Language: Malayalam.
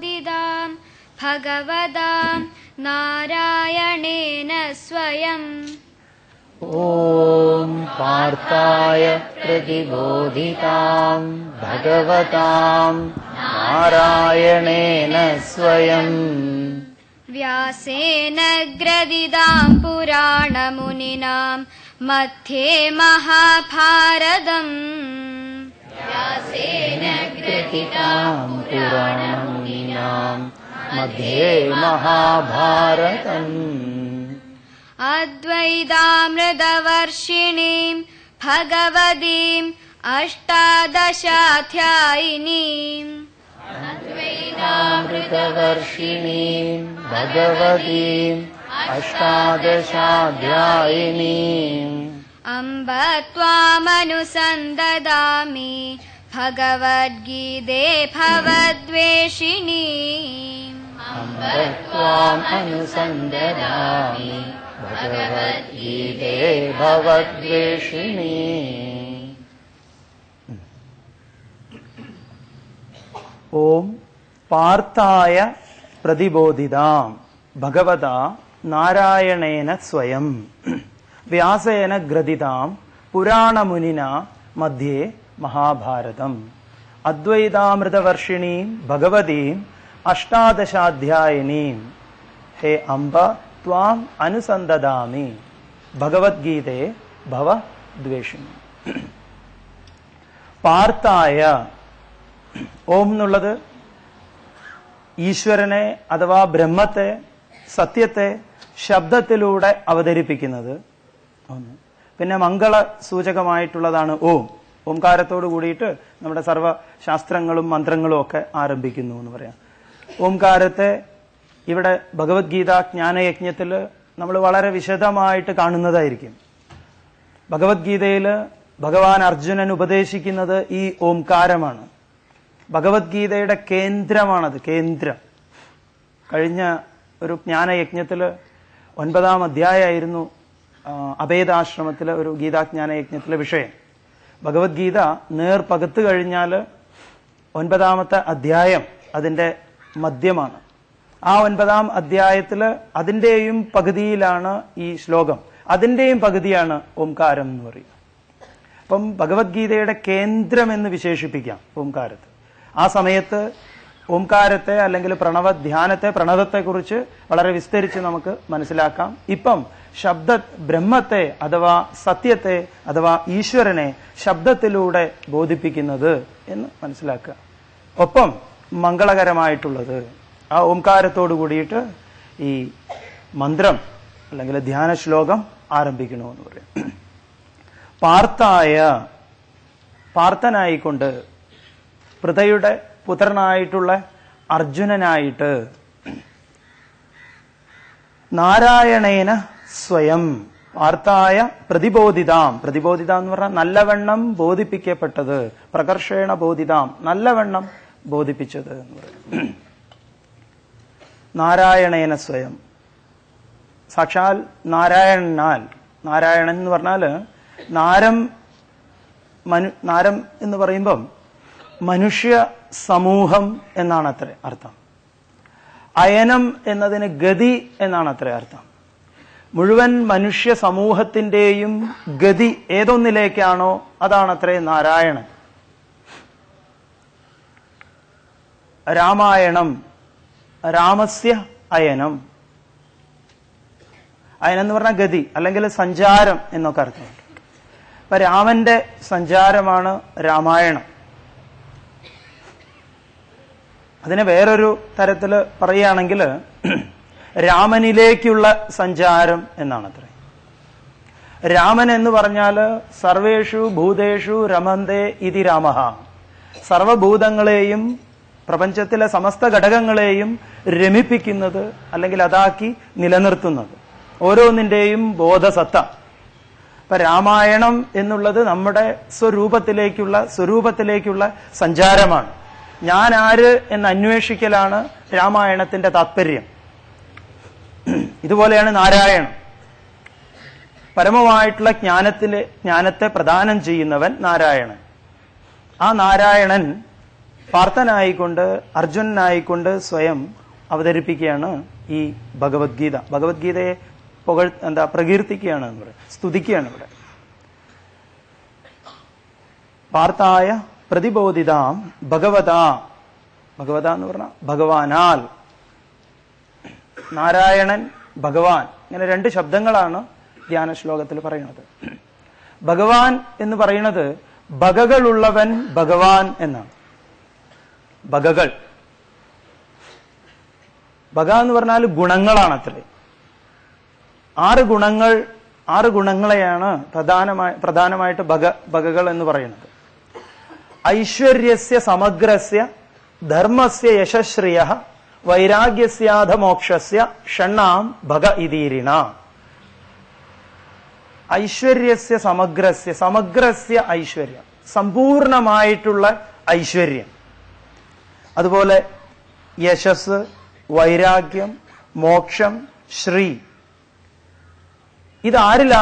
പ്രതിബോധിതാം ഭഗവതാം നാരായണേന സ്വയം. ഓം പാർത്ഥായ പ്രതിബോധിതാം ഭഗവതാം നാരായണേന സ്വയം. വ്യാസേന ഗ്രഥിതാം പുരാണമുനിനാം മധ്യേ മഹാഭാരതം. വ്യാസേന ഗ്രഥിതാം പുരാണമുനിനാം മധ്യേ മഹാഭാരതം. അദ്വൈതാമൃതവർഷിണീം ഭഗവതീം അഷ്ടാദശാധ്യായിനീം. അദ്വൈതാമൃതവർഷിണീം ഭഗവതീം അഷ്ടാദശാധ്യായിനീം. അംബ ത്വാമനുസന്ദദാമി ഭഗവദ്ഗീതേ ഭവദ്വേഷിണീം. അംബ ത്വാം അനുസന്ദദാമി ഭഗവദ്ഗീതേ ഭവദ്വേഷിണീം. ഓം പാർത്ഥായ പ്രതിബോധിതാം ഭഗവതാ നാരായണേന സ്വയം. വ്യാസേന ഗ്രഥിതാം പുരാണമുനിനാ മധ്യേ മഹാഭാരതം. അദ്വൈതാമൃതവർഷിണീം ഭഗവതീം അഷ്ടാദശാധ്യായിനീം. ഹേ അംബ ത്വാം അനുസന്ദദാമി ഭഗവദ്ഗീതേ ഭവദ്വേഷിണി. പാർത്ഥായ, ഓം എന്നുള്ളത് ഈശ്വരനെ അഥവാ ബ്രഹ്മത്തെ, സത്യത്തെ ശബ്ദത്തിലൂടെ അവതരിപ്പിക്കുന്നത് ഒന്ന്. പിന്നെ മംഗള സൂചകമായിട്ടുള്ളതാണ് ഓം. ഓംകാരത്തോട് കൂടിയിട്ട് നമ്മുടെ സർവശാസ്ത്രങ്ങളും മന്ത്രങ്ങളും ഒക്കെ ആരംഭിക്കുന്നു എന്ന് പറയാം. ഓംകാരത്തെ ഇവിടെ ഭഗവത്ഗീത ജ്ഞാനയജ്ഞത്തിൽ നമ്മൾ വളരെ വിശദമായിട്ട് കാണുന്നതായിരിക്കും. ഭഗവത്ഗീതയിൽ ഭഗവാൻ അർജുനൻ ഉപദേശിക്കുന്നത് ഈ ഓംകാരമാണ്. ഭഗവത്ഗീതയുടെ കേന്ദ്രമാണത്, കേന്ദ്രം. കഴിഞ്ഞ ഒരു ജ്ഞാനയജ്ഞത്തിൽ 9ാം അധ്യായമായിരുന്നു അഭേദാശ്രമത്തിലെ ഒരു ഗീതാജ്ഞാനയജ്ഞത്തിലെ വിഷയം. ഭഗവത്ഗീത നേർപകത്ത് കഴിഞ്ഞാൽ 9ാമത്തെ അധ്യായം അതിന്റെ മധ്യമാണ്. ആ 9ാം അധ്യായത്തിൽ അതിന്റെയും പകുതിയിലാണ് ഈ ശ്ലോകം, അതിന്റെയും പകുതിയാണ് ഓംകാരം എന്ന് പറയുക. അപ്പം ഭഗവത്ഗീതയുടെ കേന്ദ്രം എന്ന് വിശേഷിപ്പിക്കാം ഓംകാരത്തെ. ആ സമയത്ത് ഓംകാരത്തെ അല്ലെങ്കിൽ പ്രണവ ധ്യാനത്തെ, പ്രണവത്തെക്കുറിച്ച് വളരെ വിസ്തരിച്ച് നമുക്ക് മനസ്സിലാക്കാം. ഇപ്പം ബ്രഹ്മത്തെ അഥവാ സത്യത്തെ അഥവാ ഈശ്വരനെ ശബ്ദത്തിലൂടെ ബോധിപ്പിക്കുന്നത് എന്ന് മനസ്സിലാക്കുക. ഒപ്പം മംഗളകരമായിട്ടുള്ളത് ആ ഓംകാരത്തോടു കൂടിയിട്ട് ഈ മന്ത്രം അല്ലെങ്കിൽ ധ്യാന ശ്ലോകം ആരംഭിക്കണമെന്ന് പറയും. പാർത്ഥായ, പാർത്ഥനായിക്കൊണ്ട്, പൃഥയുടെ പുത്രനായിട്ടുള്ള അർജുനനായിട്ട്, നാരായണേന സ്വയം. പാർത്ഥായ പ്രതിബോധിതാം. പ്രതിബോധിതാം എന്ന് പറഞ്ഞാൽ നല്ലവണ്ണം ബോധിപ്പിക്കപ്പെട്ടത്. പ്രകർഷേണ ബോധിതാം, നല്ലവണ്ണം ബോധിപ്പിച്ചത് എന്ന് പറയും. നാരായണേന സ്വയം, സാക്ഷാൽ നാരായണനാൽ. നാരായണൻ എന്ന് പറഞ്ഞാൽ നാരം എന്ന് പറയുമ്പം മനുഷ്യ സമൂഹം എന്നാണ് അത്ര അർത്ഥം. അയനം എന്നതിന് ഗതി എന്നാണ് അത്ര അർത്ഥം. മുഴുവൻ മനുഷ്യ സമൂഹത്തിന്റെയും ഗതി ഏതൊന്നിലേക്കാണോ അതാണത്രേ നാരായണൻ. രാമായണം, രാമസ്യ അയനം. അയനം എന്ന് പറഞ്ഞാൽ ഗതി അല്ലെങ്കിൽ സഞ്ചാരം എന്നൊക്കെ അർത്ഥമുണ്ട്. അപ്പൊ രാമന്റെ സഞ്ചാരമാണ് രാമായണം. അതിനെ വേറൊരു തരത്തിൽ പറയുകയാണെങ്കിൽ രാമനിലേക്കുള്ള സഞ്ചാരം എന്നാണ് അത്ര. രാമൻ എന്ന് പറഞ്ഞാൽ സർവേഷു ഭൂതേഷു രമന്തേ ഇതി രാമഃ. സർവഭൂതങ്ങളെയും പ്രപഞ്ചത്തിലെ സമസ്ത ഘടകങ്ങളെയും രമിപ്പിക്കുന്നത് അല്ലെങ്കിൽ അതാക്കി നിലനിർത്തുന്നത്, ഓരോന്നിന്റെയും ബോധസത്ത. അപ്പൊ രാമായണം എന്നുള്ളത് നമ്മുടെ സ്വരൂപത്തിലേക്കുള്ള സഞ്ചാരമാണ്. ഞാൻ ആര് എന്ന് അന്വേഷിക്കലാണ് രാമായണത്തിന്റെ താത്പര്യം. ഇതുപോലെയാണ് നാരായണം. പരമമായിട്ടുള്ള ജ്ഞാനത്തെ പ്രദാനം ചെയ്യുന്നവൻ നാരായണൻ. ആ നാരായണൻ പാർത്ഥനായിക്കൊണ്ട് അർജുനനായിക്കൊണ്ട് സ്വയം അവതരിപ്പിക്കുകയാണ് ഈ ഭഗവത്ഗീത. ഭഗവത്ഗീതയെ പ്രകീർത്തിക്കുകയാണ് എന്ന് പറയും, സ്തുതിക്കുകയാണ് ഇവിടെ. പാർത്ഥായ പ്രതിബോധിതാം ഭഗവതാ, ഭഗവത എന്ന് പറഞ്ഞാൽ ഭഗവാനാൽ, നാരായണൻ ഭഗവാൻ, ഇങ്ങനെ രണ്ട് ശബ്ദങ്ങളാണ് ധ്യാന ശ്ലോകത്തിൽ പറയുന്നത്. ഭഗവാൻ എന്ന് പറയുന്നത് ഭഗകളുള്ളവൻ ഭഗവാൻ എന്നാണ്. ഭഗകൾ, ഭഗ എന്ന് പറഞ്ഞാൽ ഗുണങ്ങളാണ് അത്രേ. 6 ഗുണങ്ങളെയാണ് പ്രധാനമായിട്ട് ഭഗകൾ എന്ന് പറയുന്നത്. ഐശ്വര്യസ്യ സമഗ്രസ്യ ധർമ്മസ്യ യശശ്രിയ വൈരാഗ്യസ്യാധ മോക്ഷസ്യ ഷണ്ണാം ഭഗ ഇതീരിണ. ഐശ്വര്യസ്യ സമഗ്രസ്യ, സമഗ്രസ്യ ഐശ്വര്യം, സമ്പൂർണമായിട്ടുള്ള ഐശ്വര്യം. അതുപോലെ യശസ്, വൈരാഗ്യം, മോക്ഷം, ശ്രീ. ഇതാരിലാ?